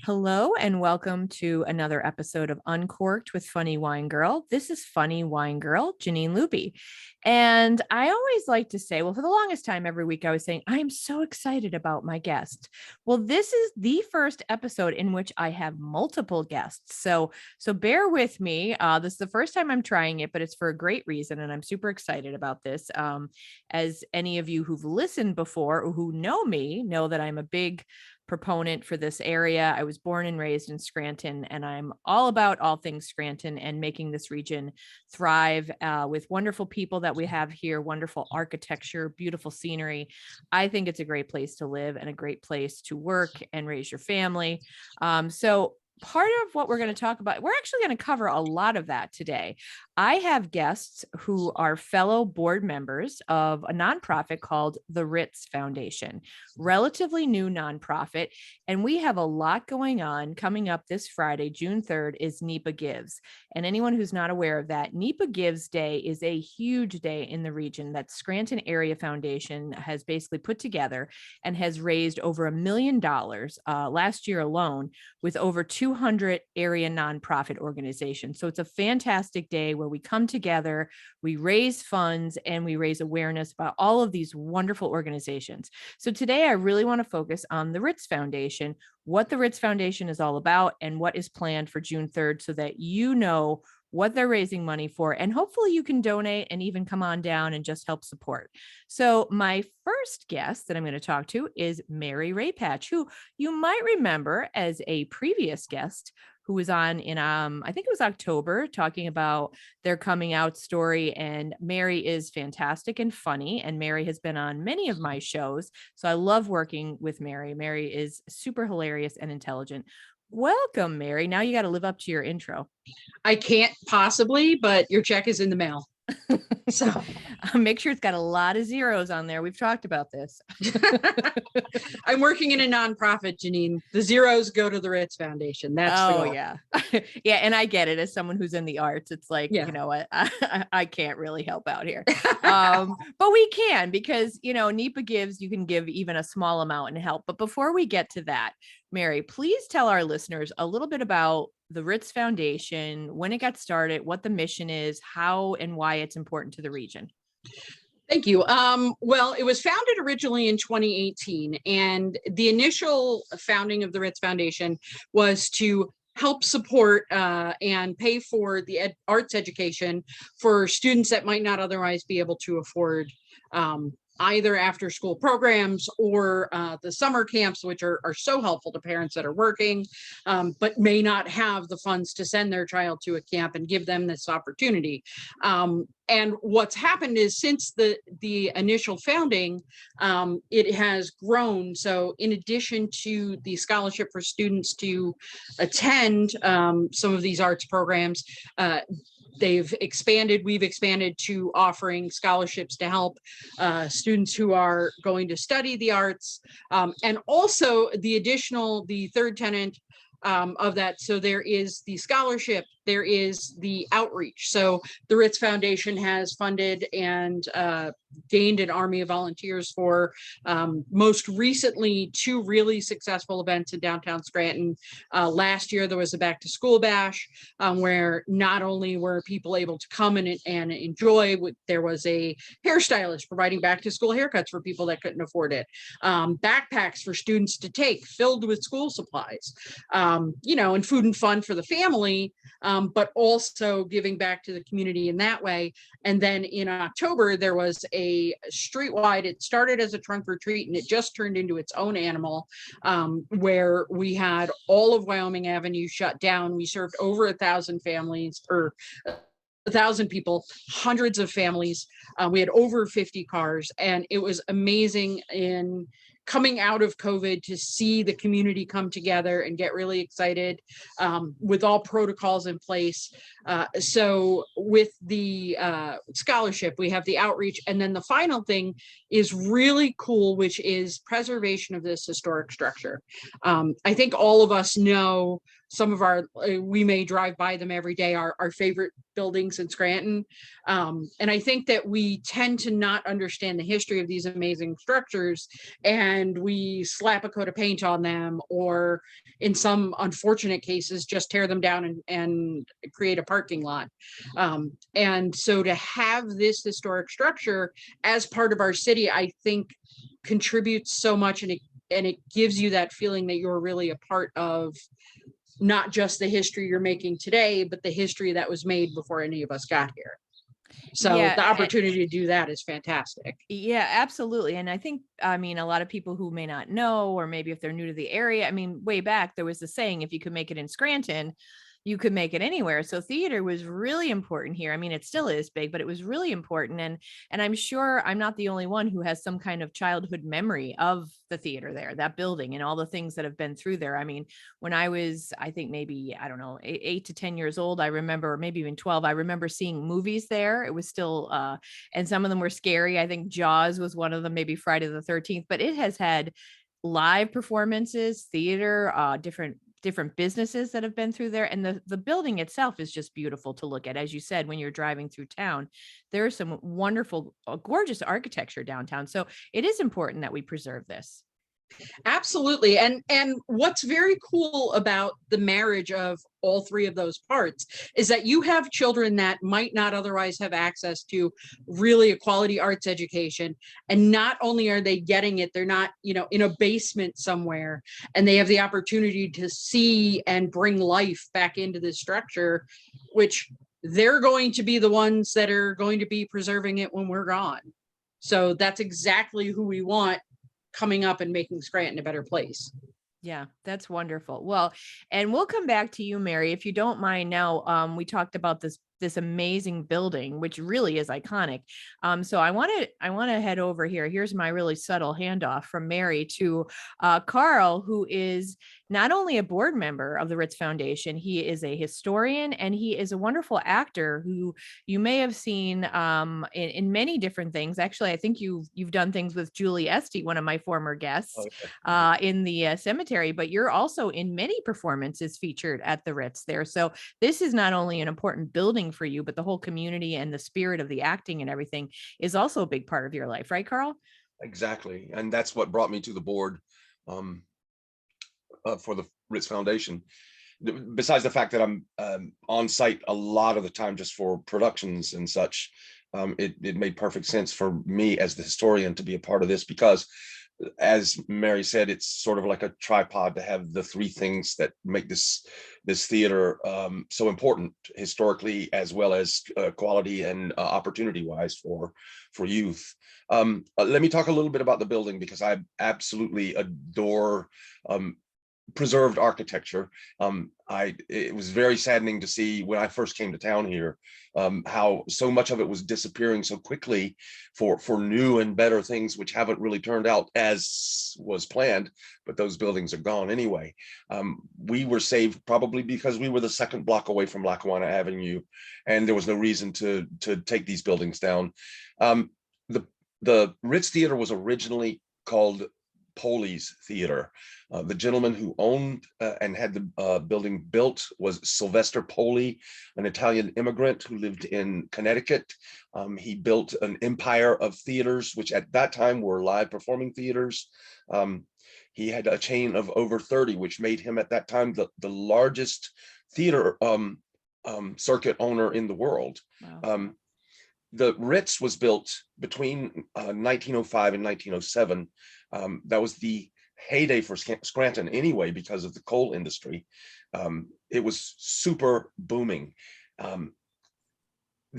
Hello and welcome to another episode of Uncorked with Funny Wine Girl. This is Funny Wine Girl, Janine Luby. And I always like to say, well, for the longest time every week, I was saying, I am so excited about my guest. Well, this is the first episode in which I have multiple guests. So bear with me. This is the first time I'm trying it, but it's for a great reason. And I'm super excited about this. As any of you who've listened before or who know me know that I'm a big proponent for this area. I was born and raised in Scranton, and I'm all about all things Scranton and making this region thrive with wonderful people that we have here, wonderful architecture, beautiful scenery. I think it's a great place to live and a great place to work and raise your family. So part of what we're going to talk about, we're actually going to cover a lot of that today. I have guests who are fellow board members of a nonprofit called the Ritz Foundation, relatively new nonprofit. And we have a lot going on. Coming up this Friday, June 3rd, is NEPA Gives. And anyone who's not aware of that, NEPA Gives Day is a huge day in the region that Scranton Area Foundation has basically put together and has raised over $1 million last year alone with over 200 area nonprofit organizations. So it's a fantastic day where we come together, we raise funds, and we raise awareness about all of these wonderful organizations. So today I really want to focus on the Ritz Foundation, what the Ritz Foundation is all about, and what is planned for June 3rd so that you know what they're raising money for. And hopefully you can donate and even come on down and just help support. So my first guest that I'm going to talk to is Mary Raypatch, who you might remember as a previous guest who was on in, I think it was October, talking about their coming out story. And Mary is fantastic and funny. And Mary has been on many of my shows. So I love working with Mary. Mary is super hilarious and intelligent. Welcome, Mary. Now you got to live up to your intro. I can't possibly, but your check is in the mail. So make sure it's got a lot of zeros on there. We've talked about this. I'm working in a nonprofit, Janine. The zeros go to the Ritz Foundation. That's the goal. Yeah. Yeah. And I get it. As someone who's in the arts, it's like, Yeah. you know what, I can't really help out here. But we can, because, you know, NEPA Gives, you can give even a small amount and help. But before we get to that, Mary, please tell our listeners a little bit about the Ritz Foundation, when it got started, what the mission is, how and why it's important to the region. Thank you. Well, it was founded originally in 2018, and the initial founding of the Ritz Foundation was to help support and pay for the arts education for students that might not otherwise be able to afford either after school programs or the summer camps, which are so helpful to parents that are working, but may not have the funds to send their child to a camp and give them this opportunity. And what's happened is since the initial founding, it has grown. So in addition to the scholarship for students to attend some of these arts programs, we've expanded to offering scholarships to help students who are going to study the arts, and also the third tenet of that. So there is the scholarship, there is the outreach. So the Ritz Foundation has funded and gained an army of volunteers for most recently 2 really successful events in downtown Scranton. Last year there was a back to school bash where not only were people able to come and enjoy, there was a hairstylist providing back to school haircuts for people that couldn't afford it, backpacks for students to take filled with school supplies, and food and fun for the family, but also giving back to the community in that way. And then in October, there was a streetwide, it started as a trunk or treat and it just turned into its own animal, where we had all of Wyoming Avenue shut down. We served over 1,000 families, or 1,000 people, hundreds of families. We had over 50 cars, and it was amazing in coming out of COVID to see the community come together and get really excited with all protocols in place. So with the scholarship, we have the outreach. And then the final thing is really cool, which is preservation of this historic structure. I think all of us know some of our, we may drive by them every day, our favorite buildings in Scranton. And I think that we tend to not understand the history of these amazing structures, and we slap a coat of paint on them, or in some unfortunate cases, just tear them down and create a parking lot. And so to have this historic structure as part of our city, I think contributes so much, and it gives you that feeling that you're really a part of not just the history you're making today, but the history that was made before any of us got here. So the opportunity to do that is fantastic. Yeah, absolutely. And I think, I mean, a lot of people who may not know, or maybe if they're new to the area, I mean, way back, there was the saying, if you could make it in Scranton, you could make it anywhere. So theater was really important here. I mean, it still is big, but it was really important. And I'm sure I'm not the only one who has some kind of childhood memory of the theater there, that building, and all the things that have been through there. I mean, when I was, I think maybe, I don't know, 8 to 10 years old, I remember, maybe even 12, I remember seeing movies there. It was still, and some of them were scary. I think Jaws was one of them, maybe Friday the 13th, but it has had live performances, theater, different businesses that have been through there. And the building itself is just beautiful to look at. As you said, when you're driving through town, there's some wonderful, gorgeous architecture downtown. So it is important that we preserve this. Absolutely. And what's very cool about the marriage of all three of those parts is that you have children that might not otherwise have access to really a quality arts education. And not only are they getting it, they're not, in a basement somewhere, and they have the opportunity to see and bring life back into this structure, which they're going to be the ones that are going to be preserving it when we're gone. So that's exactly who we want coming up and making Scranton a better place. Yeah, that's wonderful. Well, and we'll come back to you, Mary, if you don't mind. Now, we talked about this amazing building, which really is iconic. So I want to head over here. Here's my really subtle handoff from Mary to Carl, who is not only a board member of the Ritz Foundation, he is a historian, and he is a wonderful actor who you may have seen in many different things. Actually, I think you've done things with Julie Estey, one of my former guests, in the cemetery, but you're also in many performances featured at the Ritz there. So this is not only an important building for you, but the whole community and the spirit of the acting and everything is also a big part of your life, right, Carl? Exactly. And that's what brought me to the board for the Ritz Foundation. Besides the fact that I'm on site a lot of the time just for productions and such, it made perfect sense for me as the historian to be a part of this, because as Mary said, it's sort of like a tripod to have the three things that make this theater so important historically, as well as quality and opportunity wise for youth. Let me talk a little bit about the building, because I absolutely adore preserved architecture. It was very saddening to see when I first came to town here, how so much of it was disappearing so quickly for new and better things, which haven't really turned out as was planned, but those buildings are gone anyway. We were saved probably because we were the second block away from Lackawanna Avenue, and there was no reason to take these buildings down. The Ritz Theater was originally called Poli's Theater. The gentleman who owned and had the building built was Sylvester Poli, an Italian immigrant who lived in Connecticut. He built an empire of theaters, which at that time were live performing theaters. He had a chain of over 30, which made him at that time the largest theater circuit owner in the world. Wow. The Ritz was built between 1905 and 1907. That was the heyday for Scranton anyway, because of the coal industry. It was super booming.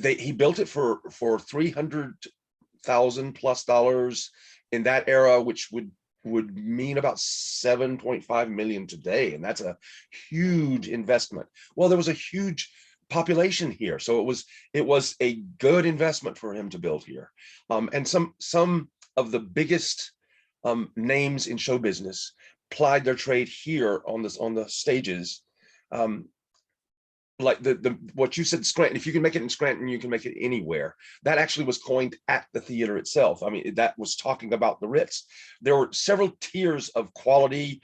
He built it for $300,000 plus in that era, which would mean about 7.5 million today, and that's a huge investment. Well, there was a huge population here, so it was a good investment for him to build here. And some of the biggest names in show business plied their trade here on the stages. Like what you said, Scranton, if you can make it in Scranton, you can make it anywhere. That actually was coined at the theater itself. I mean, that was talking about the Ritz. There were several tiers of quality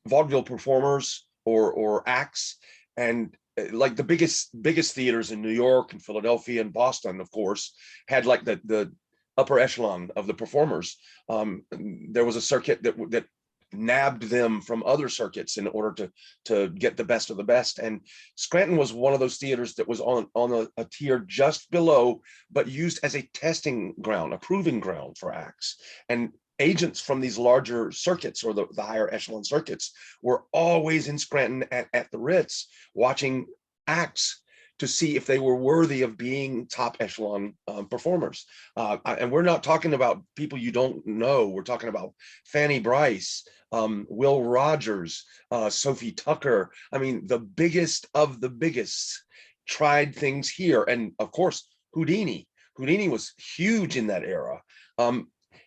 vaudeville performers or acts, and like the biggest theaters in New York and Philadelphia and Boston, of course, had like the upper echelon of the performers. There was a circuit that nabbed them from other circuits in order to get the best of the best. And Scranton was one of those theaters that was on a tier just below, but used as a testing ground, a proving ground for acts. And agents from these larger circuits, or the higher echelon circuits, were always in Scranton at the Ritz watching acts to see if they were worthy of being top echelon performers. And we're not talking about people you don't know. We're talking about Fanny Brice, Will Rogers, Sophie Tucker. I mean, the biggest of the biggest tried things here. And of course, Houdini. Houdini was huge in that era.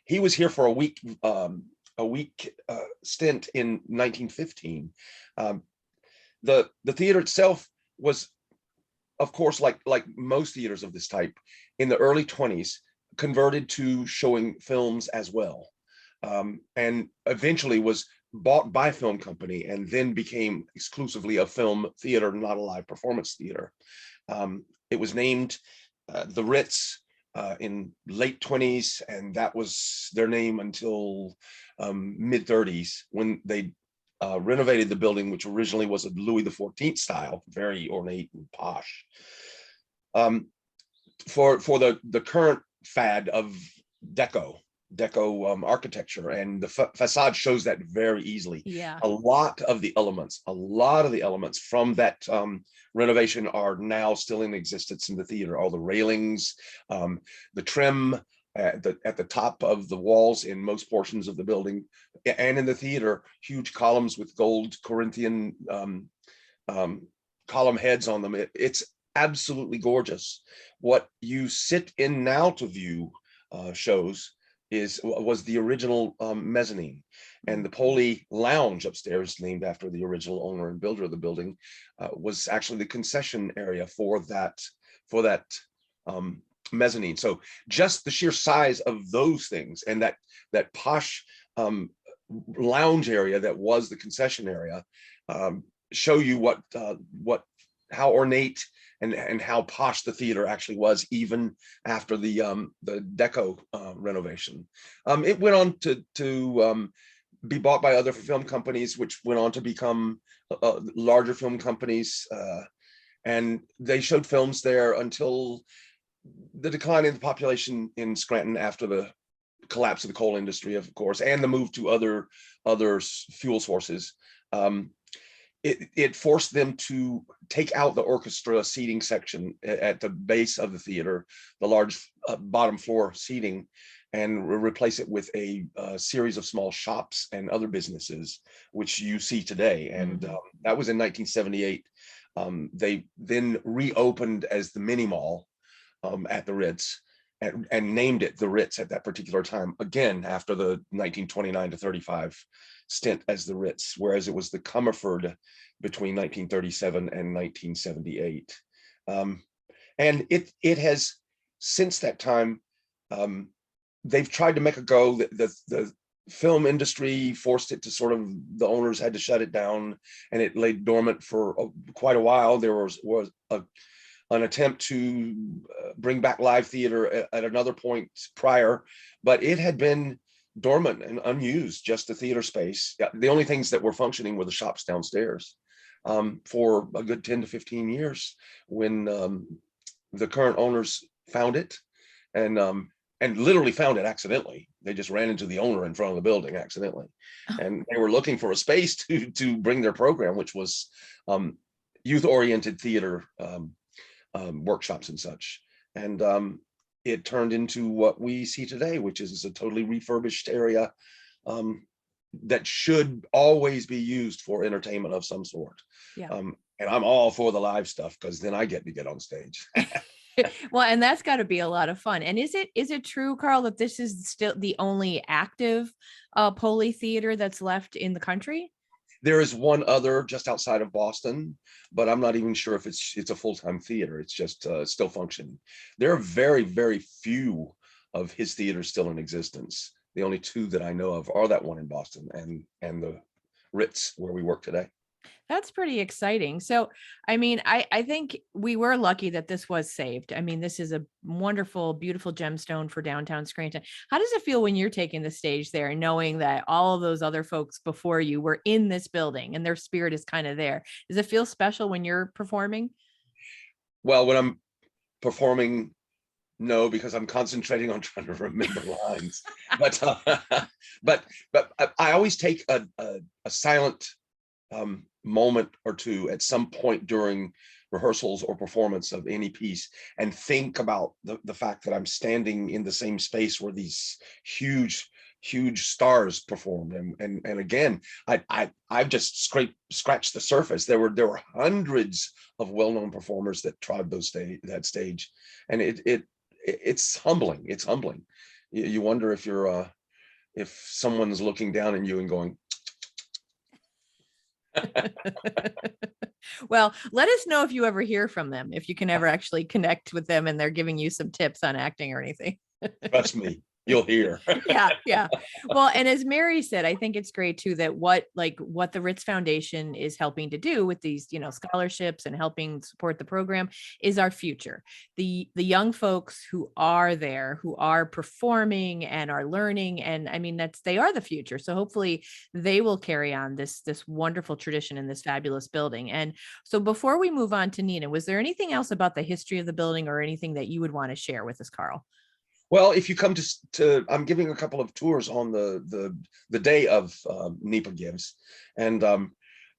He was here for a week stint in 1915. The theater itself was, of course, like most theaters of this type, in the early 20s, converted to showing films as well, and eventually was bought by a film company and then became exclusively a film theater, not a live performance theater. It was named the Ritz in late 20s, and that was their name until mid 30s, when they renovated the building, which originally was a Louis XIV style, very ornate and posh, for the current fad of deco architecture, and the facade shows that very easily. Yeah. A lot of the elements from that renovation are now still in existence in the theater. All the railings, the trim at the top of the walls in most portions of the building, and in the theater, huge columns with gold Corinthian column heads on them. It's absolutely gorgeous. What you sit in now to view shows was the original mezzanine, and the Poli Lounge upstairs, named after the original owner and builder of the building, was actually the concession area for that mezzanine. So just the sheer size of those things, and that posh lounge area that was the concession area, show you how ornate and how posh the theater actually was, even after the deco renovation. It went on to be bought by other film companies, which went on to become larger film companies, and they showed films there until the decline in the population in Scranton after the collapse of the coal industry, of course, and the move to other fuel sources. It forced them to take out the orchestra seating section at the base of the theater, the large bottom floor seating, and replace it with a series of small shops and other businesses, which you see today. And that was in 1978. They then reopened as the Mini Mall at the Ritz, and named it the Ritz at that particular time, again after the 1929 to 35 stint as the Ritz, whereas it was the Comerford between 1937 and 1978. And it has, since that time, they've tried to make a go. The film industry forced it to sort of, the owners had to shut it down, and it lay dormant for quite a while. There was an attempt to bring back live theater at another point prior, but it had been dormant and unused, just the theater space. The only things that were functioning were the shops downstairs, for a good 10 to 15 years, when the current owners found it, and literally found it accidentally. They just ran into the owner in front of the building accidentally, and they were looking for a space to bring their program, which was youth-oriented theater workshops and such. And it turned into what we see today, which is a totally refurbished area that should always be used for entertainment of some sort. Yeah. And I'm all for the live stuff, because then I get to get on stage. Well, and that's got to be a lot of fun. And is it true, Carl, that this is still the only active Poli theater that's left in the country? There is one other just outside of Boston, but I'm not even sure if it's a full-time theater. It's just still functioning. There are very, very few of his theaters still in existence. The only two that I know of are that one in Boston and the Ritz where we work today. That's pretty exciting. So, I mean, I think we were lucky that this was saved. I mean, this is a wonderful, beautiful gemstone for downtown Scranton. How does it feel when you're taking the stage there, knowing that all of those other folks before you were in this building and their spirit is kind of there? Does it feel special when you're performing? Well, when I'm performing, no, because I'm concentrating on trying to remember lines. But I always take a silent moment or two at some point during rehearsals or performance of any piece and think about the fact that I'm standing in the same space where these huge stars performed. And again, I've just scratched the surface. There were hundreds of well-known performers that trod that stage. And it's humbling. It's humbling. You wonder if someone's looking down at you and going, Well, let us know if you ever hear from them, if you can ever actually connect with them and they're giving you some tips on acting or anything. trust me, you'll hear. Yeah. Well, and as Mary said, I think it's great too that what the Ritz Foundation is helping to do with these, scholarships and helping support the program is our future. The young folks who are there, who are performing and are learning, and I mean they are the future. So hopefully they will carry on this wonderful tradition in this fabulous building. And so before we move on to Nina, was there anything else about the history of the building or anything that you would want to share with us, Carl? Well, if you come to I'm giving a couple of tours on the day of NEPA Gives, and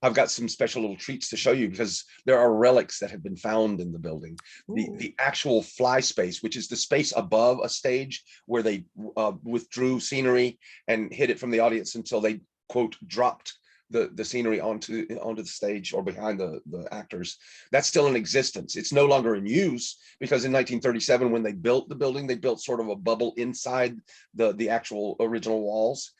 I've got some special little treats to show you because there are relics that have been found in the building. The actual fly space, which is the space above a stage where they withdrew scenery and hid it from the audience until they, quote, dropped the scenery onto the stage or behind the actors. That's still in existence. It's no longer in use because in 1937, when they built the building, they built sort of a bubble inside the actual original walls.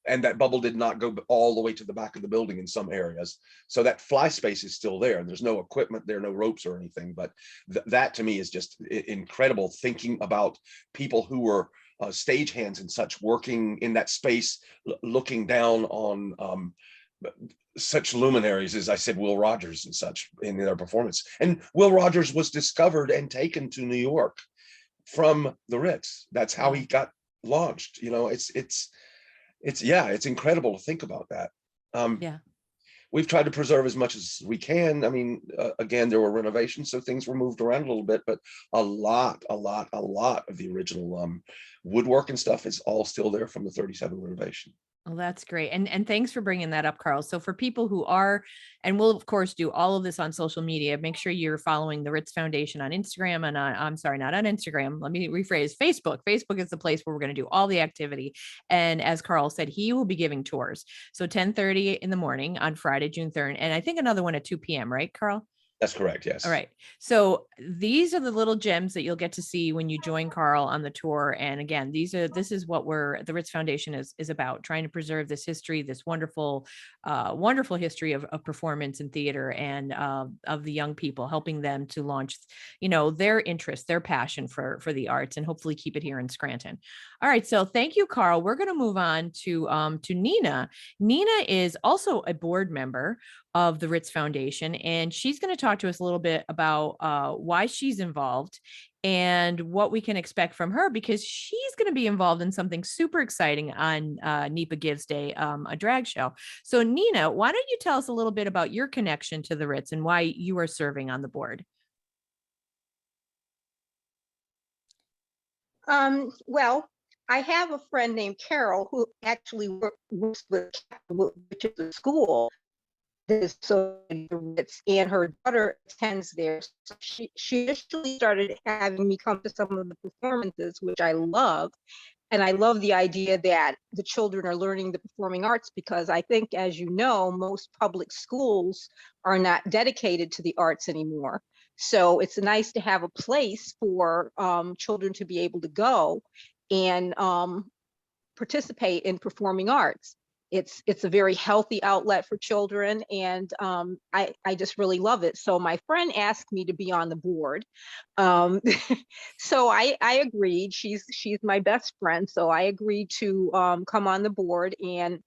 And that bubble did not go all the way to the back of the building in some areas. So that fly space is still there. There's no equipment there, no ropes or anything. But that to me is just incredible, thinking about people who were stagehands and such working in that space, looking down on such luminaries as I said, Will Rogers and such in their performance. And Will Rogers was discovered and taken to New York from the Ritz. That's how he got launched. It's incredible to think about that. We've tried to preserve as much as we can. I mean, again, there were renovations, so things were moved around a little bit, but a lot of the original woodwork and stuff is all still there from the 37 renovation. Well, that's great. And thanks for bringing that up, Carl. So for people who are, and we'll of course do all of this on social media, make sure you're following the Ritz Foundation on Instagram and I'm sorry, not on Instagram. Let me rephrase, Facebook. Facebook is the place where we're going to do all the activity. And as Carl said, he will be giving tours. So 10:30 in the morning on Friday, June 3rd. And I think another one at 2 p.m., right, Carl? That's correct. Yes. All right. So these are the little gems that you'll get to see when you join Carl on the tour. And again, this is what the Ritz Foundation is about, trying to preserve this history, this wonderful history of performance and theater and of the young people, helping them to launch, their interest, their passion for the arts, and hopefully keep it here in Scranton. All right. So thank you, Carl. We're going to move on to Nina. Nina is also a board member of the Ritz Foundation, and she's going to talk to us a little bit about why she's involved and what we can expect from her, because she's going to be involved in something super exciting on NEPA Gives Day, a drag show. So Nina, why don't you tell us a little bit about your connection to the Ritz and why you are serving on the board? Well, I have a friend named Carol who actually works with, which is a school. So and her daughter attends there. So she initially started having me come to some of the performances, which I love. And I love the idea that the children are learning the performing arts, because I think, as you know, most public schools are not dedicated to the arts anymore. So it's nice to have a place for children to be able to go and participate in performing arts. It's a very healthy outlet for children, and I just really love it. So my friend asked me to be on the board. So I agreed. She's my best friend, so I agreed to come on the board. And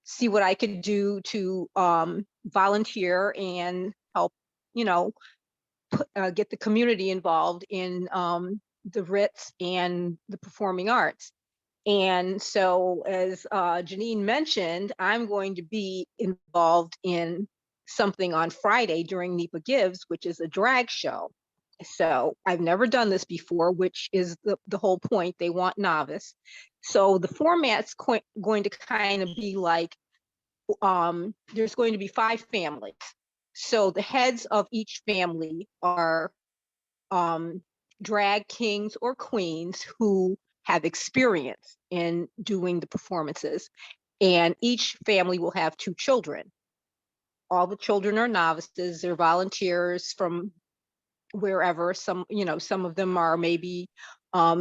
see what I could do to volunteer and help, get the community involved in the Ritz and the performing arts. And so, as Janine mentioned, I'm going to be involved in something on Friday during NEPA Gives, which is a drag show. So I've never done this before, which is the whole point. They want novice. So the format's going to kind of be like, there's going to be 5 families. So the heads of each family are drag kings or queens who have experience in doing the performances. And each family will have 2 children. All the children are novices. They're volunteers from wherever. Some of them are maybe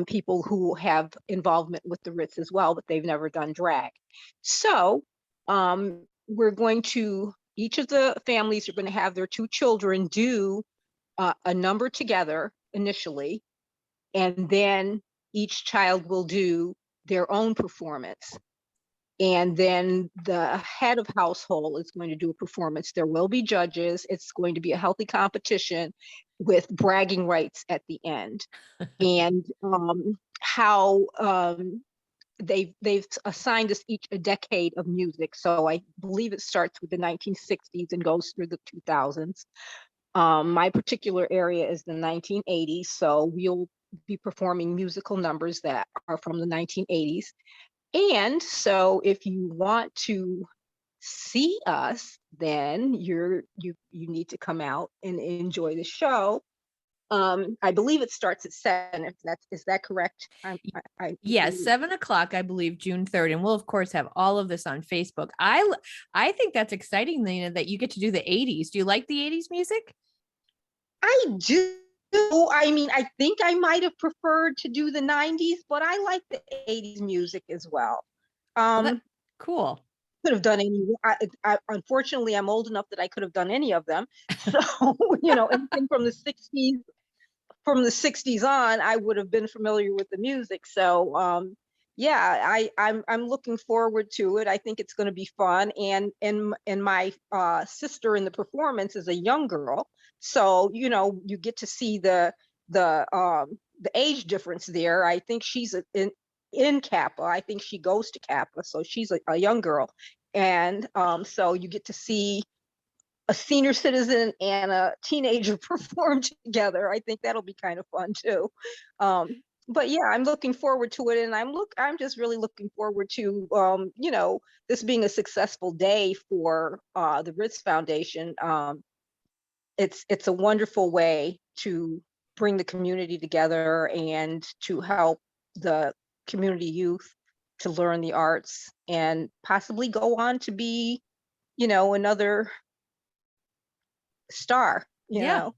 people who have involvement with the Ritz as well, but they've never done drag. So we're going to, each of the families are going to have their 2 children do a number together initially, and then each child will do their own performance. And then the head of household is going to do a performance. There will be judges. It's going to be a healthy competition with bragging rights at the end. And how they've assigned us each a decade of music. So I believe it starts with the 1960s and goes through the 2000s. My particular area is the 1980s. So we'll be performing musical numbers that are from the 1980s. And so if you want to see us, then you need to come out and enjoy the show. I believe it starts at 7. Is that correct? Yes, 7 o'clock, I believe, June 3rd. And we'll of course have all of this on Facebook. I think that's exciting, Lena, that you get to do the 80s. Do you like the 80s music? I do. I mean, I think I might have preferred to do the 90s, but I like the 80s music as well. Cool. Could have done any. Unfortunately, I'm old enough that I could have done any of them. So, anything from the 60s on, I would have been familiar with the music. So, yeah, I'm looking forward to it. I think it's going to be fun. And my sister in the performance is a young girl. So, you get to see the age difference there. I think she's in Kappa. I think she goes to Kappa. So she's a young girl. And so you get to see a senior citizen and a teenager perform together. I think that'll be kind of fun too. But yeah, I'm looking forward to it. And I'm just really looking forward to, this being a successful day for the Ritz Foundation. It's a wonderful way to bring the community together and to help the community youth to learn the arts and possibly go on to be, another star, Yeah.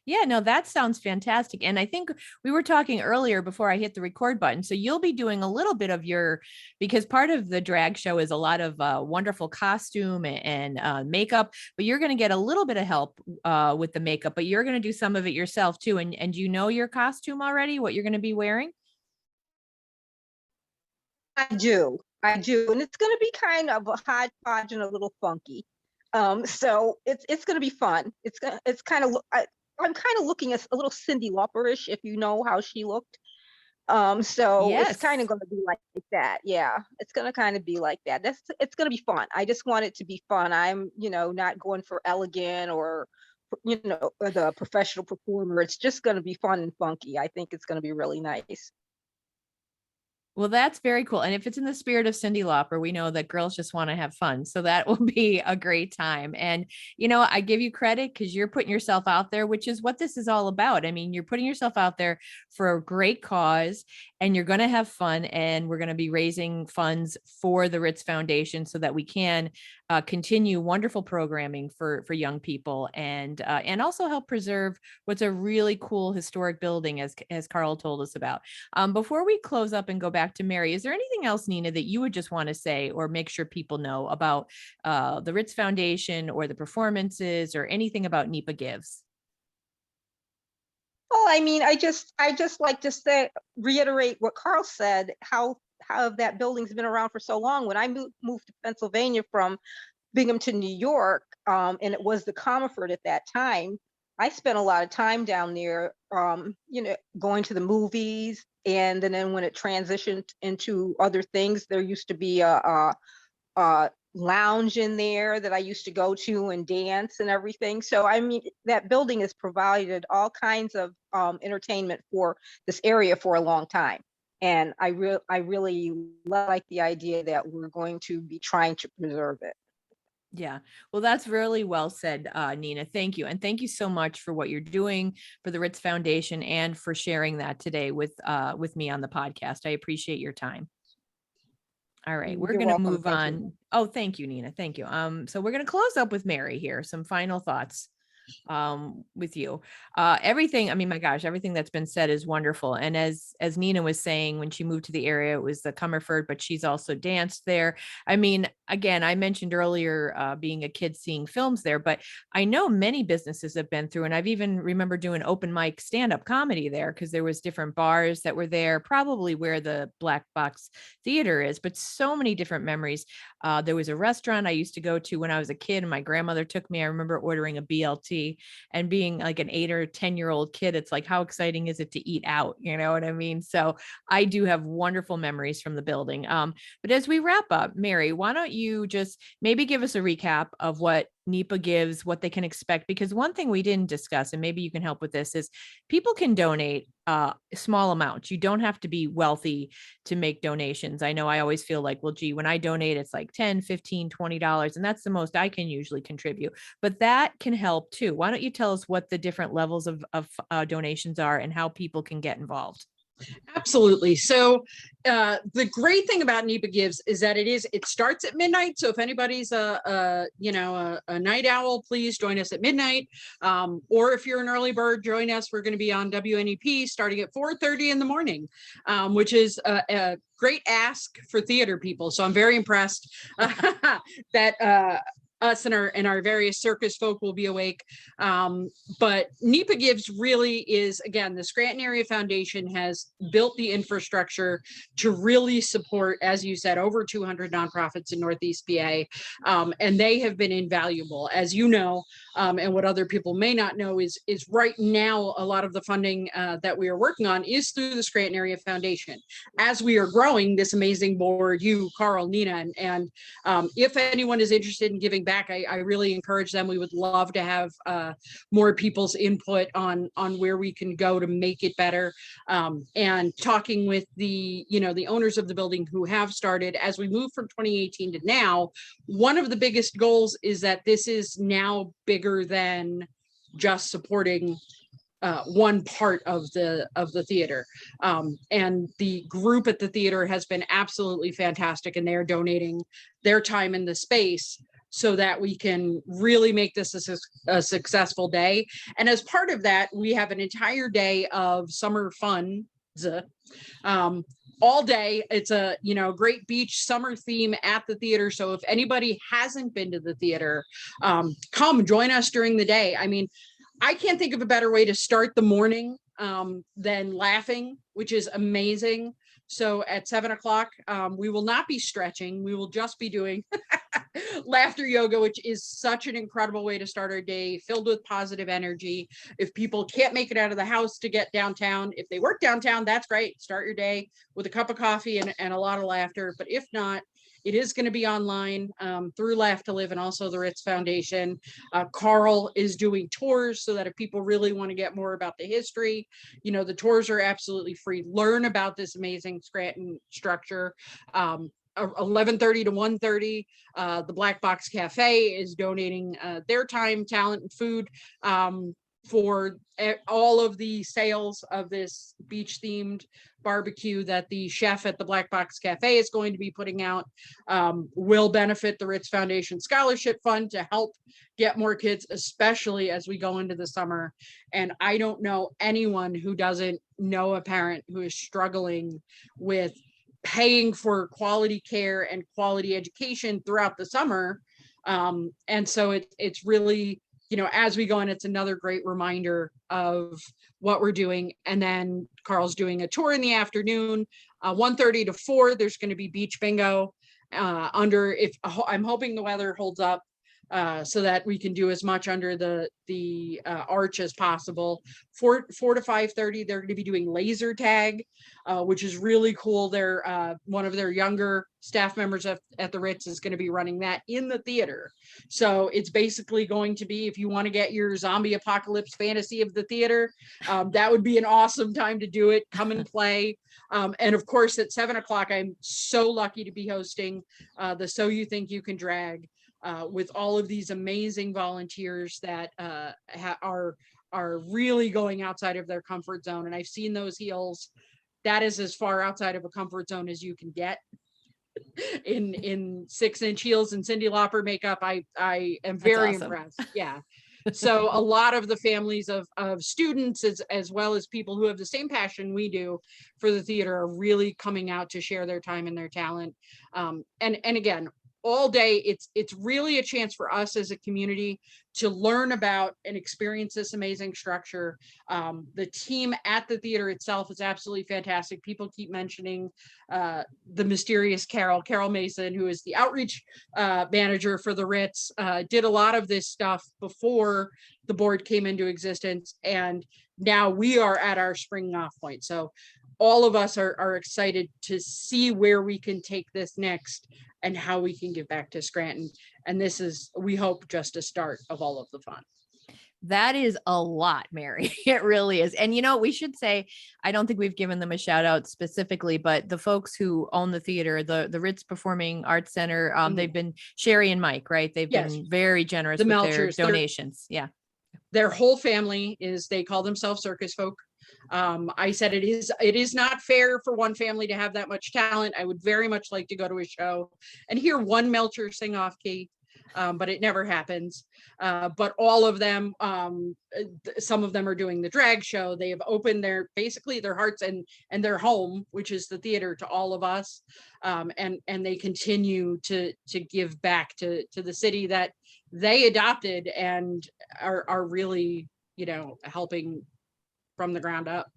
Yeah, no, that sounds fantastic. And I think we were talking earlier before I hit the record button. So you'll be doing a little bit of because part of the drag show is a lot of wonderful costume and makeup, but you're going to get a little bit of help with the makeup, but you're going to do some of it yourself too. And you know your costume already, what you're going to be wearing? I do. And it's going to be kind of a hodgepodge and a little funky. So it's going to be fun. It's kind of, I'm kind of looking at a little Cyndi Lauper-ish, if you know how she looked. So Yes. It's kind of going to be like that. Yeah, it's going to kind of be like that. It's going to be fun. I just want it to be fun. I'm, not going for elegant or, the professional performer. It's just going to be fun and funky. I think it's going to be really nice. Well, that's very cool. And if it's in the spirit of Cyndi Lauper, we know that girls just want to have fun. So that will be a great time. And, I give you credit because you're putting yourself out there, which is what this is all about. I mean, you're putting yourself out there for a great cause and you're going to have fun. And we're going to be raising funds for the Ritz Foundation so that we can continue wonderful programming for young people and also help preserve what's a really cool historic building, as Carl told us about. Before we close up and go back to Mary, is there anything else, Nina, that you would just want to say or make sure people know about the Ritz Foundation or the performances or anything about NEPA Gives? Well, I mean, I just like to reiterate what Carl said, how how that building's been around for so long. When I moved to Pennsylvania from Binghamton, New York, and it was the Comerford at that time, I spent a lot of time down there, going to the movies. And then when it transitioned into other things, there used to be a lounge in there that I used to go to and dance and everything. So, I mean, that building has provided all kinds of entertainment for this area for a long time. And I really like the idea that we're going to be trying to preserve it. Yeah. Well, that's really well said, Nina. Thank you. And thank you so much for what you're doing for the Ritz Foundation and for sharing that today with me on the podcast. I appreciate your time. All right, we're You're going to welcome. move Thank you. on. Oh, thank you, Nina. Thank you. So we're going to close up with Mary here. Some final thoughts with you. Everything, I mean, my gosh, everything that's been said is wonderful. And as Nina was saying, when she moved to the area, it was the Comerford, but she's also danced there. I mean, again, I mentioned earlier being a kid seeing films there, but I know many businesses have been through, and I've even remember doing open mic stand-up comedy there because there was different bars that were there, probably where the Black Box Theater is, but so many different memories. There was a restaurant I used to go to when I was a kid and my grandmother took me. I remember ordering a BLT and being like an 8 or 10-year-old kid. It's like, how exciting is it to eat out? You know what I mean? So I do have wonderful memories from the building. But as we wrap up, Mary, why don't you just maybe give us a recap of what NEPA gives, what they can expect? Because one thing we didn't discuss, and maybe you can help with this, is people can donate small amounts. You don't have to be wealthy to make donations. I know I always feel like, well, gee, when I donate, it's like $10, $15, $20, and that's the most I can usually contribute. But that can help too. Why don't you tell us what the different levels of donations are and how people can get involved? Absolutely. So the great thing about NEPA Gives is that it starts at midnight. So if anybody's a night owl, please join us at midnight. Or if you're an early bird, join us. We're going to be on WNEP starting at 4:30 in the morning, which is a great ask for theater people. So I'm very impressed that us and our various circus folk will be awake. But NEPA Gives really is, again, the Scranton Area Foundation has built the infrastructure to really support, as you said, over 200 nonprofits in Northeast PA. And they have been invaluable, as you know, and what other people may not know is right now, a lot of the funding that we are working on is through the Scranton Area Foundation. As we are growing this amazing board, you, Carl, Nina, and if anyone is interested in giving back, I really encourage them. We would love to have more people's input on where we can go to make it better. And talking with the owners of the building who have started, as we move from 2018 to now, one of the biggest goals is that this is now bigger than just supporting one part of the theater. And the group at the theater has been absolutely fantastic, and they're donating their time in the space so that we can really make this a successful day. And as part of that, we have an entire day of summer fun. All day. It's a great beach summer theme at the theater. So if anybody hasn't been to the theater, come join us during the day. I mean, I can't think of a better way to start the morning than laughing, which is amazing. So at 7 o'clock, we will not be stretching. We will just be doing laughter yoga, which is such an incredible way to start our day, filled with positive energy. If people can't make it out of the house to get downtown, if they work downtown, that's great. Start your day with a cup of coffee and a lot of laughter. But if not, it is going to be online through Laugh to Live and also the Ritz Foundation. Carl is doing tours so that if people really want to get more about the history, the tours are absolutely free. Learn about this amazing Scranton structure. 11:30 to 1:30, the Black Box Cafe is donating their time, talent, and food for all of the sales of this beach themed barbecue that the chef at the Black Box Cafe is going to be putting out. Will benefit the Ritz Foundation Scholarship Fund to help get more kids, especially as we go into the summer. And I don't know anyone who doesn't know a parent who is struggling with paying for quality care and quality education throughout the summer. And so it's really as we go, and it's another great reminder of what we're doing. And then Carl's doing a tour in the afternoon, 1:30 to 4. There's going to be beach bingo I'm hoping the weather holds up, so that we can do as much under the arch as possible. 4 to 5:30, they're going to be doing laser tag, which is really cool. They're one of their younger staff members at the Ritz is going to be running that in the theater. So it's basically going to be, if you want to get your zombie apocalypse fantasy of the theater, that would be an awesome time to do it. Come and play. And of course, at 7:00, I'm so lucky to be hosting the So You Think You Can Drag, with all of these amazing volunteers that are really going outside of their comfort zone. And I've seen those heels. That is as far outside of a comfort zone as you can get in 6-inch heels and Cyndi Lauper makeup. I am very impressed. Yeah. So a lot of the families of students, as well as people who have the same passion we do for the theater, are really coming out to share their time and their talent. And again, all day, it's really a chance for us as a community to learn about and experience this amazing structure. The team at the theater itself is absolutely fantastic. People keep mentioning the mysterious Carol Mason, who is the outreach manager for the Ritz, did a lot of this stuff before the board came into existence, and now we are at our springing off point. So all of us are excited to see where we can take this next and how we can give back to Scranton. And this is, we hope, just a start of all of the fun. That is a lot, Mary. It really is. And we should say, I don't think we've given them a shout out specifically, but the folks who own the theater, the Ritz Performing Arts Center, they've been, Sherry and Mike, right? They've been very generous with their donations. Yeah. Their whole family they call themselves circus folk. I said it is not fair for one family to have that much talent. I would very much like to go to a show and hear one Melcher sing off key, but it never happens. But all of them, some of them are doing the drag show. They have opened their hearts and their home, which is the theater, to all of us, and they continue to give back to the city that they adopted and are really helping from the ground up.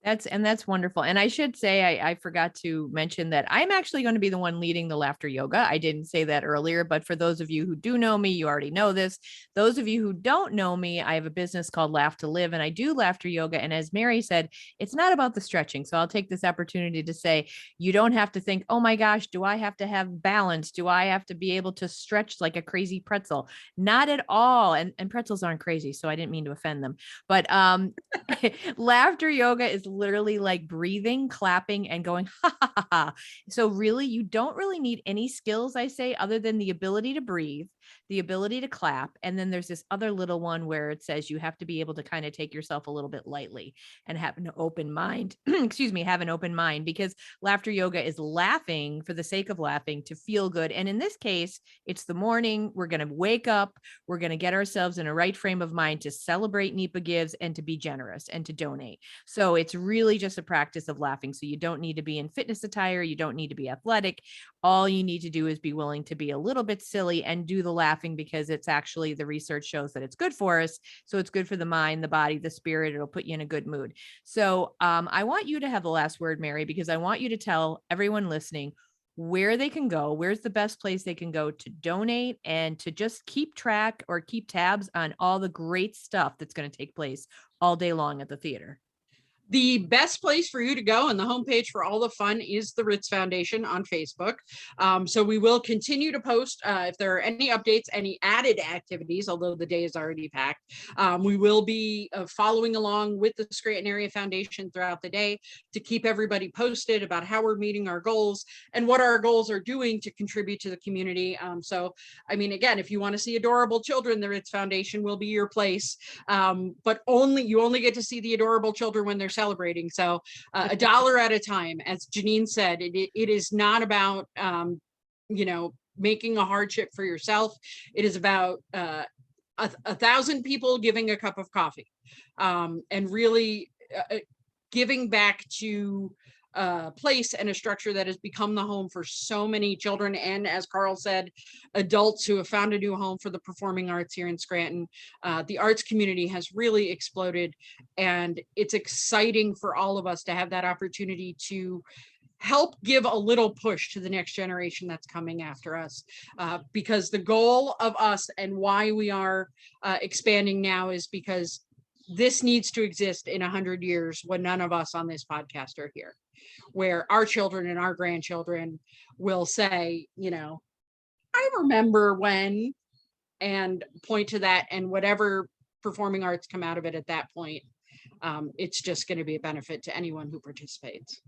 That's wonderful. And I should say, I forgot to mention that I'm actually going to be the one leading the laughter yoga. I didn't say that earlier, but for those of you who do know me, you already know this. Those of you who don't know me, I have a business called Laugh to Live, and I do laughter yoga. And as Mary said, it's not about the stretching. So I'll take this opportunity to say, you don't have to think, oh my gosh, do I have to have balance? Do I have to be able to stretch like a crazy pretzel? Not at all. And pretzels aren't crazy, so I didn't mean to offend them. But laughter yoga is literally like breathing, clapping, and going ha ha ha ha. So really, you don't really need any skills, I say, other than the ability to breathe, the ability to clap. And then there's this other little one where it says you have to be able to kind of take yourself a little bit lightly and have an open mind. Have an open mind, because laughter yoga is laughing for the sake of laughing to feel good. And in this case, it's the morning. We're going to wake up. We're going to get ourselves in a right frame of mind to celebrate NEPA Gives and to be generous and to donate. So it's really just a practice of laughing. So you don't need to be in fitness attire. You don't need to be athletic. All you need to do is be willing to be a little bit silly and do the laughing, because it's actually, the research shows that it's good for us. So it's good for the mind, the body, the spirit. It'll put you in a good mood. So I want you to have the last word, Mary, because I want you to tell everyone listening where they can go. Where's the best place they can go to donate and to just keep track or keep tabs on all the great stuff that's going to take place all day long at the theater? The best place for you to go, and the homepage for all the fun, is the Ritz Foundation on Facebook. So we will continue to post if there are any updates, any added activities, although the day is already packed. We will be following along with the Scranton Area Foundation throughout the day to keep everybody posted about how we're meeting our goals and what our goals are doing to contribute to the community. So, I mean, again, if you want to see adorable children, the Ritz Foundation will be your place. But you only get to see the adorable children when they're celebrating. So $1 at a time, as Janine said, it is not about, making a hardship for yourself. It is about 1,000 people giving a cup of coffee, and really giving back to place and a structure that has become the home for so many children. And as Carl said, adults who have found a new home for the performing arts here in Scranton. The arts community has really exploded, and it's exciting for all of us to have that opportunity to help give a little push to the next generation that's coming after us. Because the goal of us and why we are expanding now is because this needs to exist in 100 years when none of us on this podcast are here, where our children and our grandchildren will say, you know, I remember when, and point to that, and whatever performing arts come out of it at that point, it's just going to be a benefit to anyone who participates.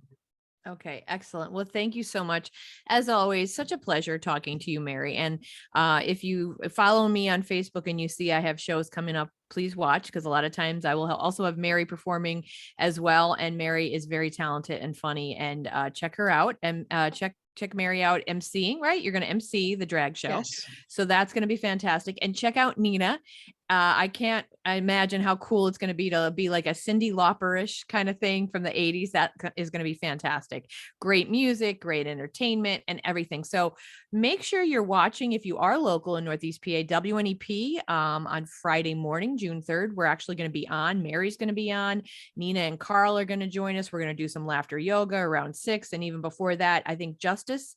Okay, excellent. Well, thank you so much. As always, such a pleasure talking to you, Mary. And if you follow me on Facebook and you see I have shows coming up, please watch, because a lot of times I will also have Mary performing as well. And Mary is very talented and funny, and check her out, and check Mary out emceeing, right? You're going to MC the drag show. Yes. So that's going to be fantastic. And check out Nina. I can't imagine how cool it's going to be like a Cyndi Lauper-ish kind of thing from the 80s. That is going to be fantastic. Great music, great entertainment, and everything. So make sure you're watching if you are local in Northeast PA, WNEP on Friday morning, June 3rd. We're actually going to be on. Mary's going to be on. Nina and Carl are going to join us. We're going to do some laughter yoga around 6. And even before that, I think Justice,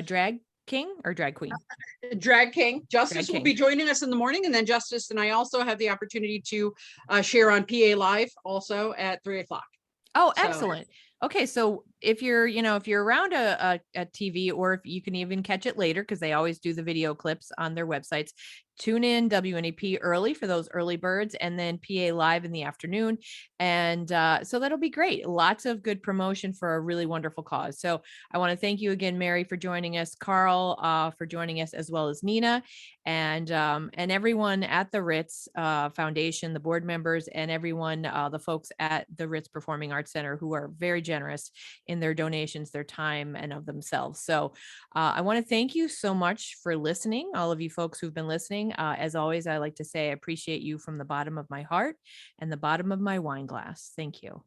drag king or drag queen? Drag King. Justice Drag will be joining us in the morning, and then Justice and I also have the opportunity to share on PA Live also at 3 o'clock. Oh, So- excellent. Okay. So if you're, if you're around a TV, or if you can even catch it later, because they always do the video clips on their websites, tune in WNEP early for those early birds, and then PA Live in the afternoon. And so that'll be great. Lots of good promotion for a really wonderful cause. So I want to thank you again, Mary, for joining us, Carl, for joining us, as well as Nina, and everyone at the Ritz Foundation, the board members, and everyone, the folks at the Ritz Performing Arts Center, who are very generous in their donations, their time, and of themselves. So I want to thank you so much for listening, all of you folks who've been listening. As always, I like to say I appreciate you from the bottom of my heart and the bottom of my wine glass. Thank you.